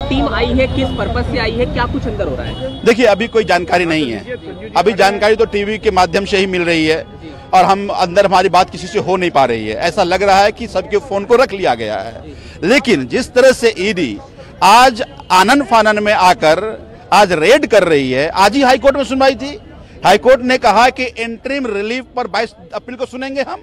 Team आई है, किस purpose से आई है, क्या कुछ अंदर हो रहा है? देखिए, अभी कोई जानकारी नहीं है। अभी जानकारी तो टीवी के माध्यम से ही मिल रही है और हम अंदर हमारी बात किसी से हो नहीं पा रही है। ऐसा लग रहा है कि सबके फोन को रख लिया गया है। लेकिन जिस तरह से ईडी आज आनन फानन में आकर आज रेड कर रही है, आज ही हाईकोर्ट में सुनवाई थी। हाईकोर्ट ने कहा कि इंटरिम रिलीफ पर 22 अप्रैल को सुनेंगे हम।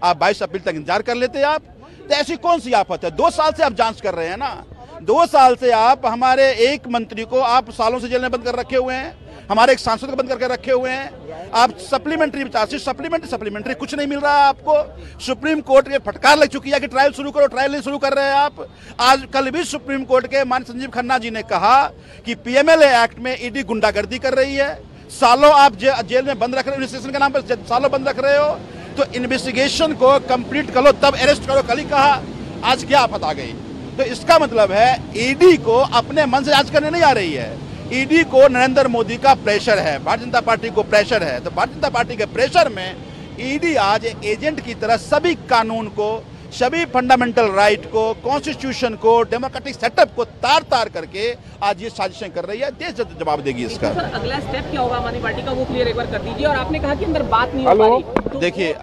आप 22 अप्रैल तक इंतजार कर लेते आप, तो ऐसी कौन सी आफत है? 2 साल से आप जांच कर रहे हैं ना। 2 साल से आप हमारे एक मंत्री को आप सालों से जेल में बंद कर रखे हुए हैं, हमारे एक सांसद को बंद करके रखे हुए हैं। आप सप्लीमेंट्री चार्जशीट, सप्लीमेंट्री कुछ नहीं मिल रहा है आपको। सुप्रीम कोर्ट के फटकार लग चुकी है कि ट्रायल शुरू करो, ट्रायल नहीं शुरू कर रहे हैं आप। आज कल भी सुप्रीम कोर्ट के माननीय संजीव खन्ना जी ने कहा कि पीएमएलए एक्ट में ईडी गुंडागर्दी कर रही है। सालों आप जेल में बंद रख रहे हो, इन्वेस्टिगेशन के नाम पर सालों बंद रख रहे हो। तो इन्वेस्टिगेशन को कंप्लीट करो तब अरेस्ट करो, कल ही कहा, आज क्या आफत आ गई? तो इसका मतलब है ईडी को अपने मन से जांच करने नहीं आ रही है। ईडी को नरेंद्र मोदी का प्रेशर है, भारतीय जनता पार्टी को प्रेशर है। तो भारतीय जनता पार्टी के प्रेशर में ईडी आज एक एजेंट की तरह सभी कानून को, सभी फंडामेंटल राइट को, कॉन्स्टिट्यूशन को, डेमोक्रेटिक सेटअप को तार तार करके आज ये साजिशें कर रही है। देश जवाब देगी इसका। सर, अगला स्टेप क्या होगा हमारी पार्टी का, वो क्लियर एक बार कर दीजिए। और आपने कहा कि अंदर बात नहीं हो पा रही, तो देखिए,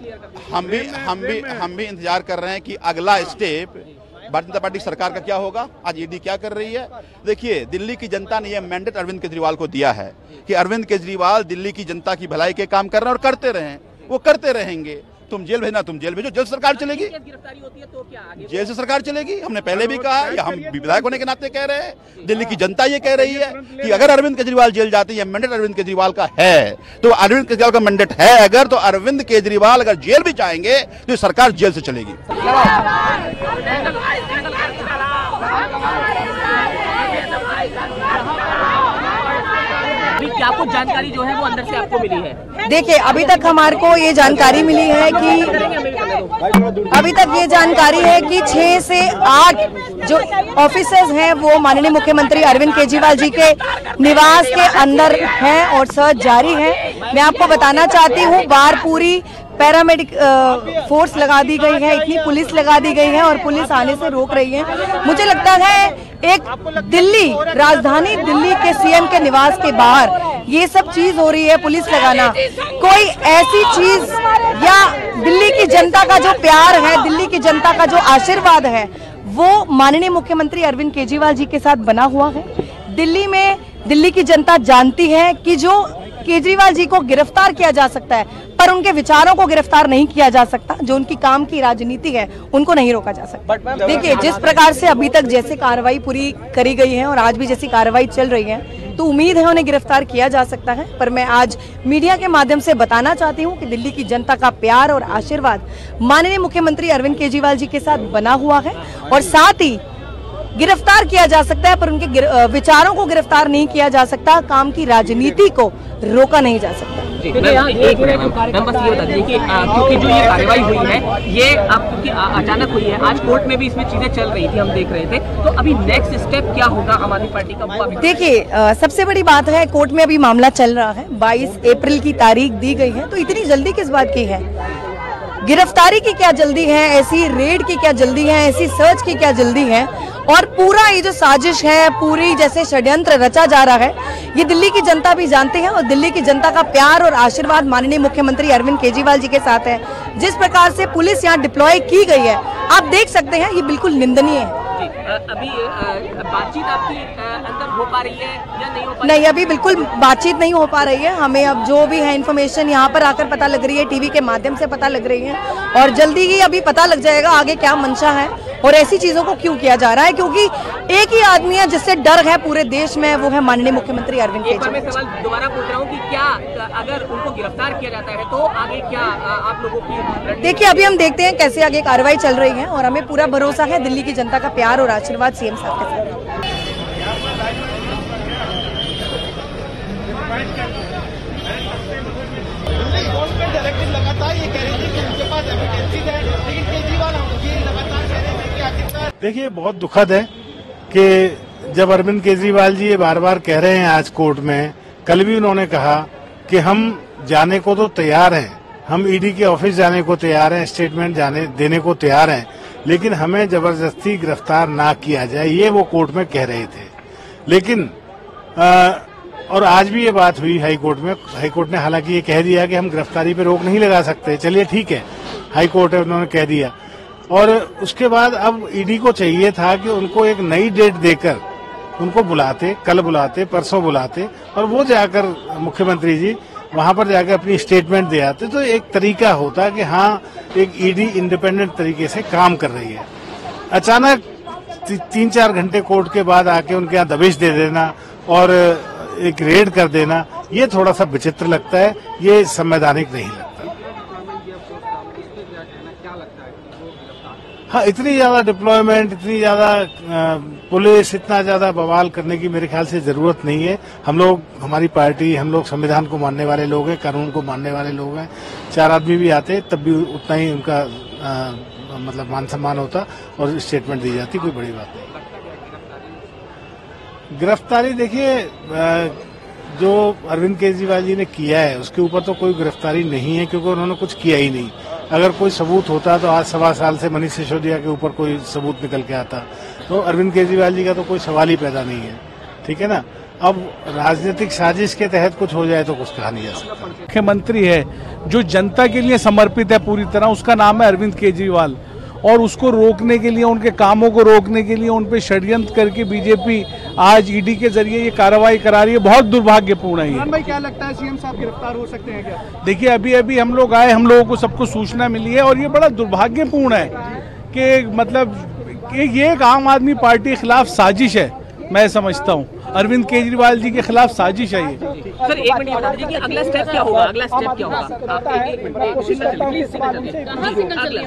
हम भी इंतजार कर रहे हैं कि अगला स्टेप भारतीय जनता पार्टी सरकार का क्या होगा। आज ईडी क्या कर रही है? देखिए, दिल्ली की जनता ने यह मैंडेट अरविंद केजरीवाल को दिया है कि अरविंद केजरीवाल दिल्ली की जनता की भलाई के काम कर रहे हैं और करते रहें, वो करते रहेंगे। तुम जेल भेजना, तुम जेल भेजो, जेल सरकार चलेगी। गिरफ्तारी होती है तो क्या आगे? जेल से सरकार चलेगी। हमने पहले भी कहा, या हम विधायक होने के नाते कह रहे हैं, दिल्ली की जनता ये कह रही है कि अगर अरविंद केजरीवाल जेल जाते हैं, मैंडेट अरविंद केजरीवाल का है, तो अरविंद केजरीवाल का मैंडेट है अगर, तो अरविंद केजरीवाल अगर जेल भी जाएंगे तो सरकार जेल से चलेगी। क्या कुछ जानकारी जो है वो अंदर से आपको मिली है? देखिए, अभी तक हमारे को ये जानकारी मिली है कि 6 से 8 जो ऑफिसर्स हैं वो माननीय मुख्यमंत्री अरविंद केजरीवाल जी के निवास के अंदर हैं और सर्च जारी है। मैं आपको बताना चाहती हूँ, बाहर पूरी पैरामेडिक फोर्स लगा दी गई है, इतनी पुलिस लगा दी गई है और पुलिस आने से रोक रही है। मुझे लगता है एक दिल्ली, राजधानी दिल्ली के सीएम के निवास के बाहर ये सब चीज हो रही है, पुलिस लगाना, कोई ऐसी चीज, या दिल्ली की जनता का जो प्यार है, दिल्ली की जनता का जो आशीर्वाद है, वो माननीय मुख्यमंत्री अरविंद केजरीवाल जी के साथ बना हुआ है। दिल्ली में दिल्ली की जनता जानती है कि जो केजरीवाल जी को गिरफ्तार किया जा सकता है, पर उनके विचारों को गिरफ्तार नहीं किया जा सकता। जो उनकी काम की राजनीति है, उनको नहीं रोका जा सकता। देखिए, जिस प्रकार से अभी तक जैसे कार्रवाई पूरी करी गई है और आज भी जैसी कार्रवाई चल रही है, तो उम्मीद है उन्हें गिरफ्तार किया जा सकता है। पर मैं आज मीडिया के माध्यम से बताना चाहती हूँ कि दिल्ली की जनता का प्यार और आशीर्वाद माननीय मुख्यमंत्री अरविंद केजरीवाल जी के साथ बना हुआ है और साथ ही गिरफ्तार किया जा सकता है, पर उनके विचारों को गिरफ्तार नहीं किया जा सकता। काम की राजनीति को रोका नहीं जा सकता। बस ये बता दीजिए कि क्योंकि जो ये कार्रवाई हुई है, ये अब क्योंकि अचानक हुई है, आज कोर्ट में भी इसमें चीजें चल रही थी, हम देख रहे थे, तो अभी नेक्स्ट स्टेप क्या होगा हमारी पार्टी का? देखिए, सबसे बड़ी बात है, कोर्ट में अभी मामला चल रहा है, 22 अप्रैल की तारीख दी गई है, तो इतनी जल्दी किस बात की है? गिरफ्तारी की क्या जल्दी है, ऐसी रेड की क्या जल्दी है, ऐसी सर्च की क्या जल्दी है? और पूरा ये जो साजिश है, पूरी जैसे षड्यंत्र रचा जा रहा है, ये दिल्ली की जनता भी जानते हैं और दिल्ली की जनता का प्यार और आशीर्वाद माननीय मुख्यमंत्री अरविंद केजरीवाल जी के साथ है। जिस प्रकार से पुलिस यहाँ डिप्लॉय की गई है, आप देख सकते हैं, ये बिल्कुल निंदनीय है। अभी बातचीत आपकी अंदर हो पा रही है या नहीं हो पा रही? नहीं, अभी बिल्कुल बातचीत नहीं हो पा रही है। हमें अब जो भी है इन्फॉर्मेशन यहाँ पर आकर पता लग रही है, टीवी के माध्यम से पता लग रही है, और जल्दी ही अभी पता लग जाएगा आगे क्या मंशा है और ऐसी चीजों को क्यों किया जा रहा है, क्योंकि एक ही आदमी है जिससे डर है पूरे देश में, वो है माननीय मुख्यमंत्री अरविंद केजरीवाल। मैं सवाल दोबारा पूछ रहा हूँ कि क्या अगर उनको गिरफ्तार किया जाता है तो आगे क्या आप लोगों की? देखिए, अभी हम देखते हैं कैसे आगे कार्रवाई चल रही है और हमें पूरा भरोसा है दिल्ली की जनता का प्यार और आशीर्वाद सीएम साहब के साथ। देखिए, बहुत दुखद है कि जब अरविंद केजरीवाल जी ये बार बार कह रहे हैं आज कोर्ट में, कल भी उन्होंने कहा कि हम जाने को तो तैयार हैं, हम ईडी के ऑफिस जाने को तैयार हैं, स्टेटमेंट देने को तैयार हैं, लेकिन हमें जबरदस्ती गिरफ्तार ना किया जाए, ये वो कोर्ट में कह रहे थे। लेकिन और आज भी ये बात हुई हाई कोर्ट में। हाई कोर्ट ने हालांकि ये कह दिया कि हम गिरफ्तारी पे रोक नहीं लगा सकते। चलिए ठीक है, हाई कोर्ट है, उन्होंने कह दिया। और उसके बाद अब ईडी को चाहिए था कि उनको एक नई डेट देकर उनको बुलाते, कल बुलाते, परसों बुलाते, और वो जाकर मुख्यमंत्री जी वहां पर जाकर अपनी स्टेटमेंट दे आते, तो एक तरीका होता कि हाँ, एक ईडी इंडिपेंडेंट तरीके से काम कर रही है। अचानक 3-4 घंटे कोर्ट के बाद आके उनके यहाँ दबिश दे देना और एक रेड कर देना, ये थोड़ा सा विचित्र लगता है, ये संवैधानिक नहीं लगता। हाँ, इतनी ज्यादा डिप्लॉयमेंट, इतनी ज्यादा पुलिस, इतना ज्यादा बवाल करने की मेरे ख्याल से जरूरत नहीं है। हम लोग, हमारी पार्टी, हम लोग संविधान को मानने वाले लोग हैं, कानून को मानने वाले लोग हैं। 4 आदमी भी आते तब भी उतना ही उनका मतलब मान सम्मान होता और स्टेटमेंट दी जाती, कोई बड़ी बात नहीं। गिरफ्तारी देखिए, जो अरविंद केजरीवाल जी ने किया है उसके ऊपर तो कोई गिरफ्तारी नहीं है, क्योंकि उन्होंने कुछ किया ही नहीं। अगर कोई सबूत होता तो आज 1.25 साल से मनीष सिसोदिया के ऊपर कोई सबूत निकल के आता, तो अरविंद केजरीवाल जी का तो कोई सवाल ही पैदा नहीं है। ठीक है ना। अब राजनीतिक साजिश के तहत कुछ हो जाए तो कुछ कहा नहीं जा सकता। मुख्यमंत्री है जो जनता के लिए समर्पित है पूरी तरह, उसका नाम है अरविंद केजरीवाल, और उसको रोकने के लिए, उनके कामों को रोकने के लिए उन पे षड्यंत्र करके बीजेपी आज ईडी के जरिए ये कार्रवाई करा रही है। बहुत दुर्भाग्यपूर्ण है ये। भाई, क्या लगता है सीएम साहब गिरफ्तार हो सकते हैं क्या? देखिए, अभी हम लोग आए, हम लोगों को सबको सूचना मिली है, और ये बड़ा दुर्भाग्यपूर्ण है कि मतलब ये एक आम आदमी पार्टी के खिलाफ साजिश है, मैं समझता हूँ। अरविंद केजरीवाल जी के खिलाफ साजिश है ये। सर, एक मिनट बता दीजिए कि अगला स्टेप क्या होगा? अगला स्टेप क्या होगा?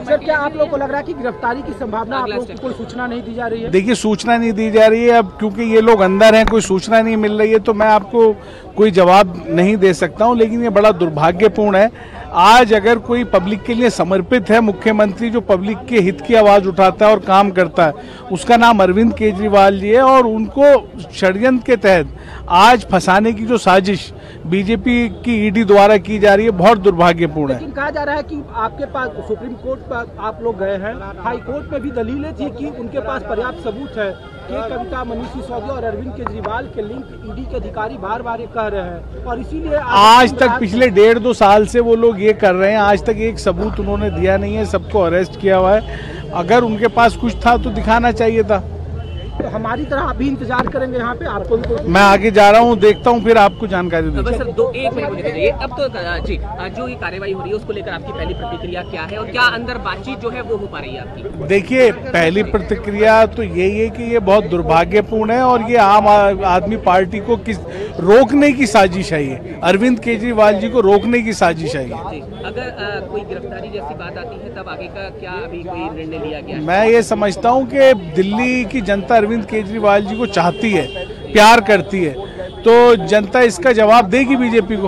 सर, क्या आप लोग को लग रहा है कि गिरफ्तारी की संभावना, आप लोगों को कोई सूचना नहीं दी जा रही है? देखिए, सूचना नहीं दी जा रही है अब, क्योंकि ये लोग अंदर हैं, कोई सूचना नहीं मिल रही है, तो मैं आपको कोई जवाब नहीं दे सकता हूं। लेकिन ये बड़ा दुर्भाग्यपूर्ण है। आज अगर कोई पब्लिक के लिए समर्पित है, मुख्यमंत्री जो पब्लिक के हित की आवाज उठाता है और काम करता है, उसका नाम अरविंद केजरीवाल जी है, और उनको षड्यंत्र के तहत आज फंसाने की जो साजिश बीजेपी की ईडी द्वारा की जा रही है, बहुत दुर्भाग्यपूर्ण है। लेकिन कहा जा रहा है कि आपके पास सुप्रीम कोर्ट पर आप लोग गए हैं, हाई कोर्ट में भी दलीलें थी कि उनके पास पर्याप्त सबूत है कि कविता, मनीष सिसोदिया और अरविंद केजरीवाल के लिंक ईडी के अधिकारी बार बार कह रहे हैं, और इसीलिए आज तक पिछले 1.5-2 साल से वो लोग ये कर रहे हैं। आज तक एक सबूत उन्होंने दिया नहीं है, सबको अरेस्ट किया हुआ है। अगर उनके पास कुछ था तो दिखाना चाहिए था। तो हमारी तरह अभी इंतजार करेंगे यहाँ पे, आपको भी मैं आगे जा रहा हूँ, देखता हूँ, फिर आपको जानकारी दूंगा। सर, 1 मिनट मुझे दीजिए। अब तो जी, जो ये कार्रवाई हो रही है उसको लेकर आपकी पहली प्रतिक्रिया क्या है, और क्या अंदर बातचीत जो है वो हो पा रही है आपकी? देखिए, पहली प्रतिक्रिया तो यही है कि ये बहुत दुर्भाग्यपूर्ण है, और ये आम आदमी पार्टी को रोकने की साजिश है। ये अरविंद केजरीवाल जी को रोकने की साजिश है ये। अगर कोई गिरफ्तारी जैसी बात आती है तब आगे का क्या अभी कोई निर्णय लिया गया? मैं ये समझता हूँ कि दिल्ली की जनता अरविंद केजरीवाल जी को चाहती है, प्यार करती है, तो जनता इसका जवाब देगी बीजेपी को।